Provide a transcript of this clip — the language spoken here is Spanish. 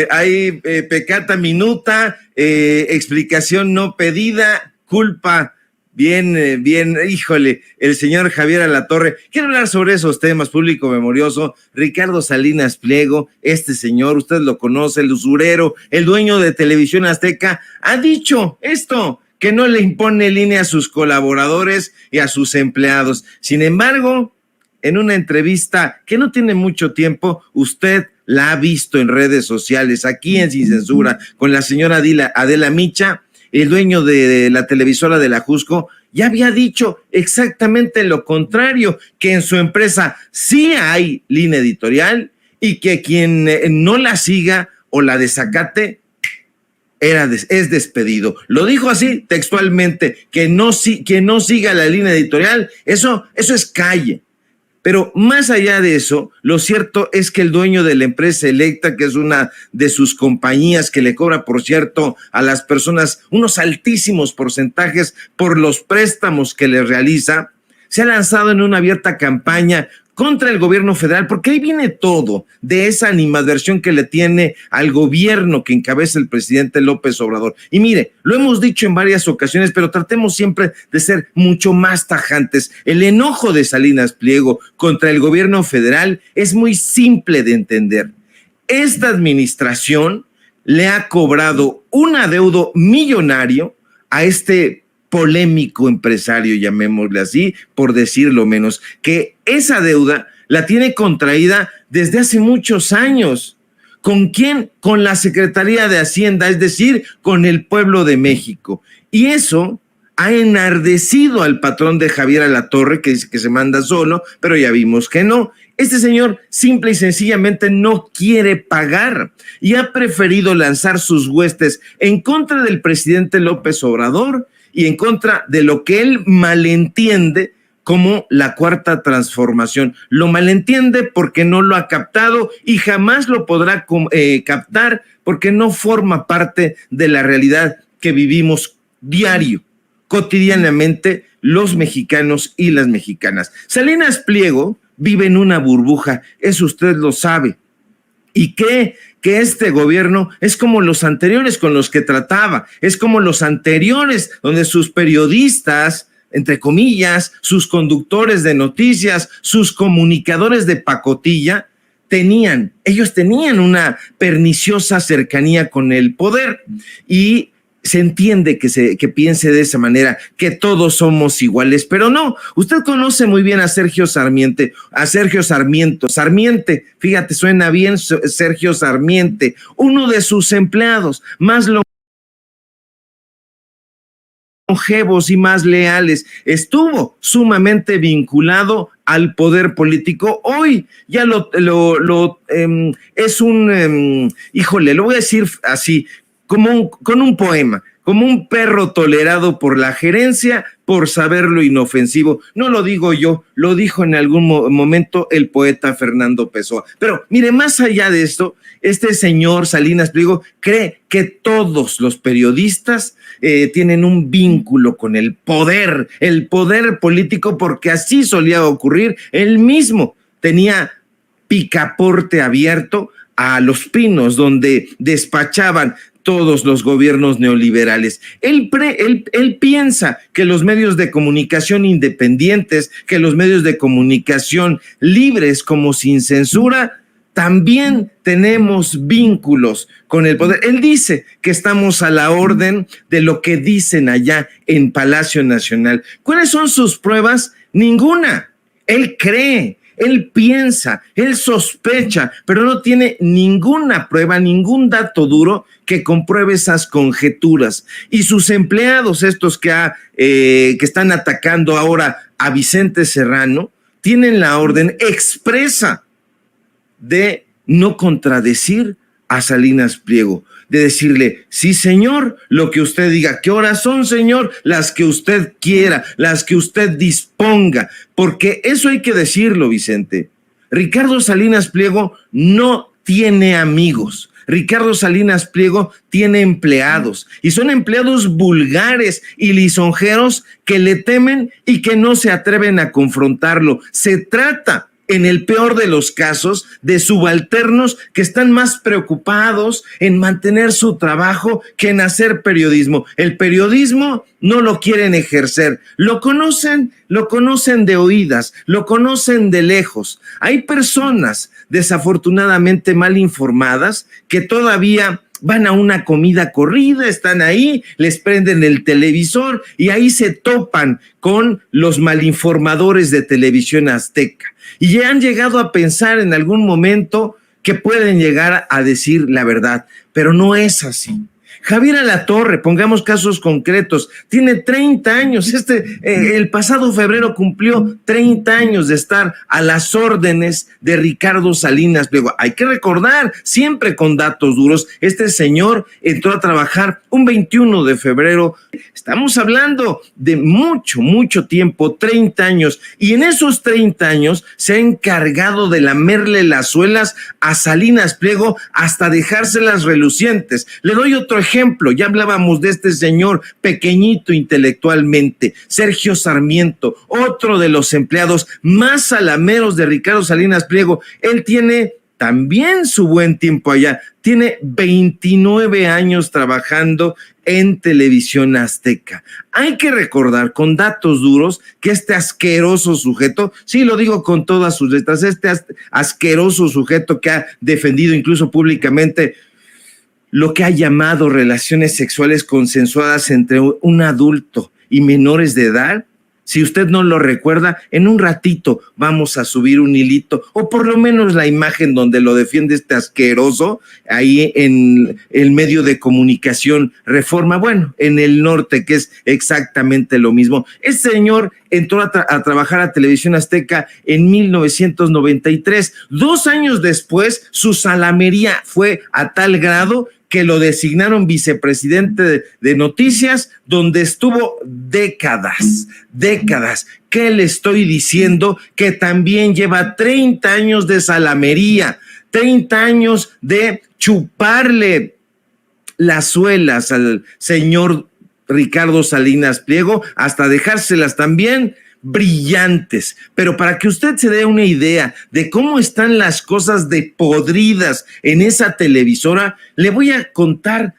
Hay peccata minuta, explicación no pedida, culpa. Bien, híjole, el señor Javier Alatorre. Quiero hablar sobre esos temas, público memorioso. Ricardo Salinas Pliego, este señor, usted lo conoce, el usurero, el dueño de Televisión Azteca, ha dicho esto, que no le impone línea a sus colaboradores y a sus empleados. Sin embargo, en una entrevista que no tiene mucho tiempo, usted la ha visto en redes sociales, aquí en Sin Censura, con la señora Adela Micha, el dueño de la televisora de la Jusco, ya había dicho exactamente lo contrario, que en su empresa sí hay línea editorial y que quien no la siga o la desacate es despedido. Lo dijo así textualmente, que no siga la línea editorial, eso es calle. Pero más allá de eso, lo cierto es que el dueño de la empresa Electra, que es una de sus compañías que le cobra, por cierto, a las personas unos altísimos porcentajes por los préstamos que les realiza, se ha lanzado en una abierta campaña contra el gobierno federal, porque ahí viene todo de esa animadversión que le tiene al gobierno que encabeza el presidente López Obrador. Y mire, lo hemos dicho en varias ocasiones, pero tratemos siempre de ser mucho más tajantes. El enojo de Salinas Pliego contra el gobierno federal es muy simple de entender. Esta administración le ha cobrado un adeudo millonario a este polémico empresario, llamémosle así, por decirlo menos, que esa deuda la tiene contraída desde hace muchos años. ¿Con quién? Con la Secretaría de Hacienda, es decir, con el pueblo de México. Y eso ha enardecido al patrón de Javier Alatorre, que dice que se manda solo, pero ya vimos que no. Este señor simple y sencillamente no quiere pagar y ha preferido lanzar sus huestes en contra del presidente López Obrador y en contra de lo que él malentiende como la cuarta transformación. Lo malentiende porque no lo ha captado y jamás lo podrá captar porque no forma parte de la realidad que vivimos diario, cotidianamente, los mexicanos y las mexicanas. Salinas Pliego vive en una burbuja, eso usted lo sabe, y cree que este gobierno es como los anteriores con los que trataba, es como los anteriores donde sus periodistas, entre comillas, sus conductores de noticias, sus comunicadores de pacotilla, ellos tenían una perniciosa cercanía con el poder y se entiende que piense de esa manera, que todos somos iguales, pero no. Usted conoce muy bien a Sergio Sarmiente, Sarmiente, fíjate, suena bien, Sergio Sarmiente, uno de sus empleados más longevos y más leales, estuvo sumamente vinculado al poder político. Hoy ya es híjole, lo voy a decir así, con un poema, como un perro tolerado por la gerencia por saber lo inofensivo. No lo digo yo, lo dijo en algún momento el poeta Fernando Pessoa. Pero mire, más allá de esto, este señor Salinas Pliego cree que todos los periodistas tienen un vínculo con el poder político, porque así solía ocurrir. Él mismo tenía picaporte abierto a Los Pinos, donde despachaban todos los gobiernos neoliberales. Él piensa que los medios de comunicación independientes, que los medios de comunicación libres como Sin Censura, también tenemos vínculos con el poder. Él dice que estamos a la orden de lo que dicen allá en Palacio Nacional. ¿Cuáles son sus pruebas? Ninguna. Él cree, él piensa, él sospecha, pero no tiene ninguna prueba, ningún dato duro que compruebe esas conjeturas. Y sus empleados, estos que están atacando ahora a Vicente Serrano, tienen la orden expresa de no contradecir a Salinas Pliego, de decirle, sí señor, lo que usted diga. ¿Qué horas son, señor? Las que usted quiera, las que usted disponga, porque eso hay que decirlo, Vicente. Ricardo Salinas Pliego no tiene amigos. Ricardo Salinas Pliego tiene empleados, y son empleados vulgares y lisonjeros que le temen y que no se atreven a confrontarlo. Se trata en el peor de los casos, de subalternos que están más preocupados en mantener su trabajo que en hacer periodismo. El periodismo no lo quieren ejercer, lo conocen de oídas, lo conocen de lejos. Hay personas desafortunadamente mal informadas que todavía van a una comida corrida, están ahí, les prenden el televisor y ahí se topan con los malinformadores de Televisión Azteca. Y ya han llegado a pensar en algún momento que pueden llegar a decir la verdad, pero no es así. Javier Alatorre, pongamos casos concretos, tiene 30 años, el pasado febrero cumplió 30 años de estar a las órdenes de Ricardo Salinas Pliego. Hay que recordar, siempre con datos duros, este señor entró a trabajar un 21 de febrero, estamos hablando de mucho tiempo, 30 años, y en esos 30 años se ha encargado de lamerle las suelas a Salinas Pliego hasta dejárselas relucientes. Le doy otro ejemplo, ya hablábamos de este señor pequeñito intelectualmente, Sergio Sarmiento, otro de los empleados más salameros de Ricardo Salinas Pliego. Él tiene también su buen tiempo allá, tiene 29 años trabajando en Televisión Azteca. Hay que recordar con datos duros que este asqueroso sujeto, sí lo digo con todas sus letras, este asqueroso sujeto que ha defendido incluso públicamente lo que ha llamado relaciones sexuales consensuadas entre un adulto y menores de edad. Si usted no lo recuerda, en un ratito vamos a subir un hilito, o por lo menos la imagen donde lo defiende este asqueroso, ahí en el medio de comunicación Reforma, bueno, en el norte, que es exactamente lo mismo. Este señor entró a trabajar a Televisión Azteca en 1993. 2 años después, su salamería fue a tal grado que lo designaron vicepresidente de noticias, donde estuvo décadas. ¿Qué le estoy diciendo? Que también lleva 30 años de salamería, 30 años de chuparle las suelas al señor Ricardo Salinas Pliego, hasta dejárselas también brillantes. Pero para que usted se dé una idea de cómo están las cosas de podridas en esa televisora, le voy a contar